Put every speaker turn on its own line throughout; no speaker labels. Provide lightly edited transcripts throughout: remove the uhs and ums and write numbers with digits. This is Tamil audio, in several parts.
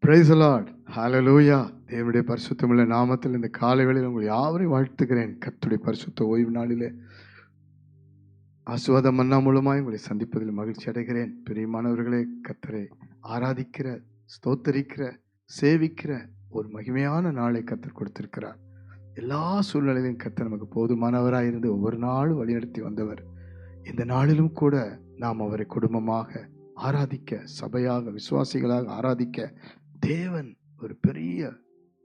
Praise the Lord. ஹalleluya. தேவனுடைய பரிசுத்தமுள்ள நாமத்தில் இந்த காலை வேளையில் உங்கள் யாவரையும் வாழ்த்துகிறேன். கர்த்தருடைய பரிசுத்த ஓய்வு நாளிலே ஆசீர்வாத மன்னா மூலமாய் உங்களை சந்திப்பதில் மகிழ்ச்சி அடைகிறேன். பிரியமானவர்களே, கர்த்தரை ஆராதிக்கிற, ஸ்தோத்தரிக்கிற, சேவிக்கிற ஒரு மகிமையான நாளை கர்த்தர் கொடுத்திருக்கிறார். எல்லா சூழ்நிலையிலும் கர்த்தர் நமக்கு போதுமானவராய் இருந்து ஒவ்வொரு நாளும் வழிநடத்தி வந்தவர். இந்த நாளிலும் கூட நாம் அவரை குடும்பமாக ஆராதிக்க, சபையாக, விசுவாசிகளாக ஆராதிக்க தேவன் ஒரு பெரிய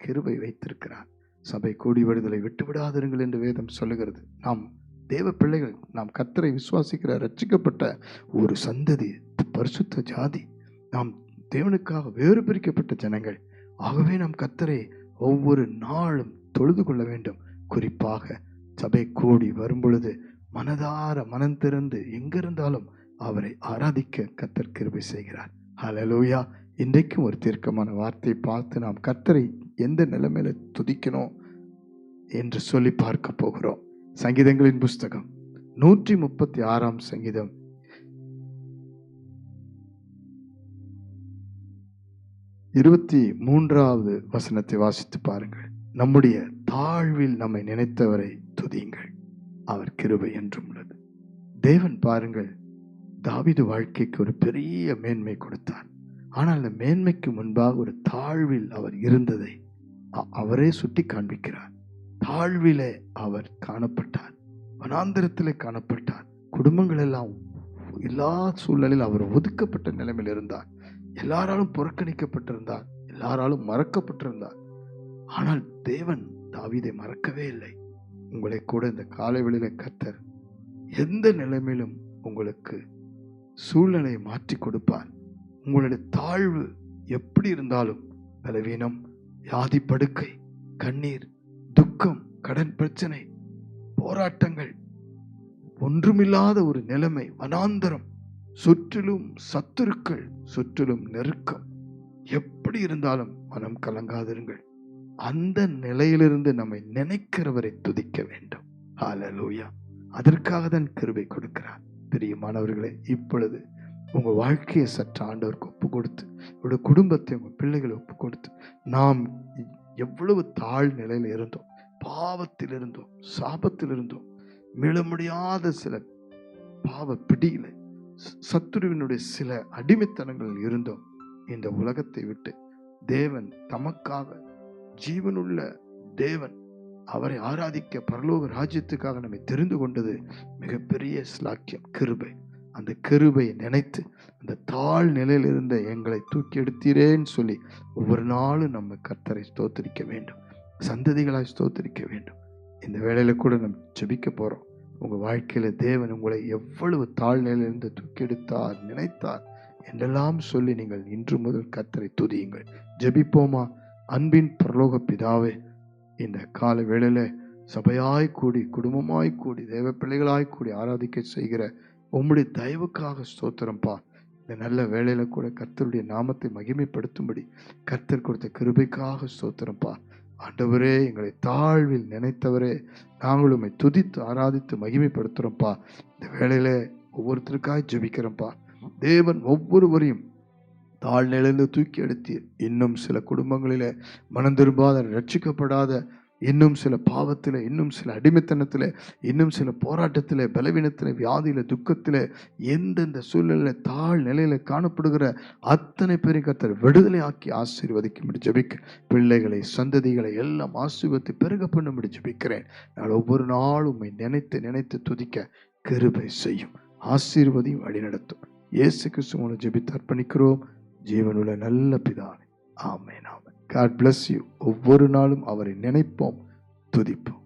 கிருபை வைத்திருக்கிறார். சபை கூடி விடுதலை விட்டு விடாதிருங்கள் என்று வேதம் சொல்லுகிறது. நாம் தேவ பிள்ளைகள், நாம் கர்த்தரை விசுவாசிக்கிற ரட்சிக்கப்பட்ட ஒரு சந்ததி, பரிசுத்த ஜாதி, நாம் தேவனுக்காக வேறு பிரிக்கப்பட்ட ஜனங்கள். ஆகவே நாம் கர்த்தரை ஒவ்வொரு நாளும் தொழுது கொள்ள வேண்டும். குறிப்பாக சபை கூடி வரும் பொழுது மனதார மனம் திறந்து எங்கிருந்தாலும் அவரை ஆராதிக்க கர்த்தர் கிருபை செய்கிறார். ஹல்லேலூயா. இன்றைக்கும் ஒரு தீர்க்கமான வார்த்தையை பார்த்து நாம் கர்த்தரை எந்த நிலைமையில துதிக்கணும் என்று சொல்லி பார்க்க போகிறோம். சங்கீதங்களின் புஸ்தகம் 136 சங்கீதம் 23வது வசனத்தை வாசித்து பாருங்கள். நம்முடைய தாழ்வில் நம்மை நினைத்தவரை துதியுங்கள், அவர் கிருபை என்றும் உள்ளது. தேவன் பாருங்கள், தாவீது வாழ்க்கைக்கு ஒரு பெரிய மேன்மை கொடுத்தார். ஆனால் அந்த மேன்மைக்கு முன்பாக ஒரு தாழ்வில் அவர் இருந்ததை அவரே சுட்டி காண்பிக்கிறார். தாழ்விலே அவர் காணப்பட்டார், வனாந்திரத்திலே காணப்பட்டார். குடும்பங்கள் எல்லாம் எல்லா சூழ்நிலையில் அவர் ஒதுக்கப்பட்ட நிலைமையில் இருந்தார். எல்லாராலும் புறக்கணிக்கப்பட்டிருந்தார், எல்லாராலும் மறக்கப்பட்டிருந்தார். ஆனால் தேவன் தாவீதை மறக்கவே இல்லை. உங்களை கூட இந்த காலை வேளையிலே கர்த்தர் எந்த நிலைமையிலும் உங்களுக்கு சூழ்நிலையை மாற்றி கொடுப்பார். உங்களுடைய தாழ்வு எப்படி இருந்தாலும், பலவீனம், வியாதி படுக்கை, கண்ணீர், துக்கம், கடன் பிரச்சனை, போராட்டங்கள், ஒன்றுமில்லாத ஒரு நிலைமை, வனாந்தரம், சுற்றிலும் சத்துருக்கள், சுற்றிலும் நெருக்கம், எப்படி இருந்தாலும் மனம் கலங்காதிருங்கள். அந்த நிலையிலிருந்து நம்மை நினைக்கிறவரை துதிக்க வேண்டும். ஹல்லேலூயா. அதற்காக தான் கிருபை கொடுக்கிறார். பிரியமானவர்களே, இப்பொழுது உங்க வாழ்க்கையை சற்று ஆண்டவருக்கு ஒப்பு கொடுத்து, உங்களுடைய குடும்பத்தை, உங்க பிள்ளைகளை ஒப்பு கொடுத்து, நாம் எவ்வளவு தாழ் நிலையில இருந்தோம், பாவத்தில் இருந்தோம், சாபத்தில் இருந்தோம், மீள முடியாத சில பாவ பிடியில, சத்துருவினுடைய சில அடிமைத்தனங்கள் இருந்தோம். இந்த உலகத்தை விட்டு தேவன் தமக்காக, ஜீவனுள்ள தேவன், அவரை ஆராதிக்க பரலோக ராஜ்யத்துக்காக நம்மை தெரிந்து கொண்டது மிகப்பெரிய ஸ்லாக்கியம், கிருபை. அந்த கிருபையை நினைத்து, அந்த தாழ் நிலையில் இருந்த எங்களை தூக்கி எடுத்தீரேன்னு சொல்லி ஒவ்வொரு நாளும் நம்ம கர்த்தரை ஸ்தோத்திரிக்க வேண்டும், சந்ததிகளாய் ஸ்தோத்திரிக்க வேண்டும். இந்த வேளையில கூட நம்ம ஜெபிக்க போறோம். உங்க வாழ்க்கையில தேவன் உங்களை எவ்வளவு தாழ் நிலையிலிருந்து தூக்கி எடுத்தார், நினைத்தார் என்றெல்லாம் சொல்லி நீங்கள் இன்று முதல் கர்த்தரை துதியுங்கள். ஜெபிப்போமா? அன்பின் பரலோக பிதாவே, இந்த கால வேளையில சபையாய் கூடி, குடும்பமாய் கூடி, தேவ பிள்ளைகளாய் கூடி ஆராதிக்க செய்கிற உம்முடைய தயவுக்காக ஸ்தோத்திரம்பா. இந்த நல்ல வேளையில கூட கர்த்தருடைய நாமத்தை மகிமைப்படுத்தும்படி கர்த்தர் கொடுத்த கிருபைக்காக ஸ்தோத்திரம்பா. ஆண்டவரே, எங்களை தாழ்வில் நினைத்தவரே, நாங்கள் உம்மை துதித்து ஆராதித்து மகிமைப்படுத்துறோம்ப்பா. இந்த வேளையில ஒவ்வொருத்தருக்காய் ஜெபிக்கிறோம்ப்பா. தேவன் ஒவ்வொருவரையும் தாழ்நிலையில தூக்கி எடுத்தீர். இன்னும் சில குடும்பங்களில மனம் திரும்பாத, ரட்சிக்கப்படாத, இன்னும் சில பாவத்திலே, இன்னும் சில அடிமைத்தனத்திலே, இன்னும் சில போராட்டத்திலே, பலவீனத்திலே, வியாதியில, துக்கத்திலே, எந்தெந்த சூழ்நிலையில தாழ் நிலையில காணப்படுகிற அத்தனை பேரையும் கர்த்தர் விடுதலை ஆக்கி ஆசீர்வதிக்கும்படி ஜெபிக்க, பிள்ளைகளை, சந்ததிகளை எல்லாம் ஆசீர்வதித்து பெருக பண்ணும்படி ஜெபிக்கிறேன். நான் ஒவ்வொரு நாளும் உம்மை நினைத்து நினைத்து துதிக்க கிருபை செய்யும், ஆசீர்வதியும், வழிநடத்தும். இயேசு கிறிஸ்து மூலம் ஜெபித்து அர்ப்பணிக்கிறோம் ஜீவனுள்ள நல்ல பிதாவே. ஆமென், ஆமென். God bless you. ஒவ்வொரு நாளும் அவரை நினைப்போம், துதிப்போம்.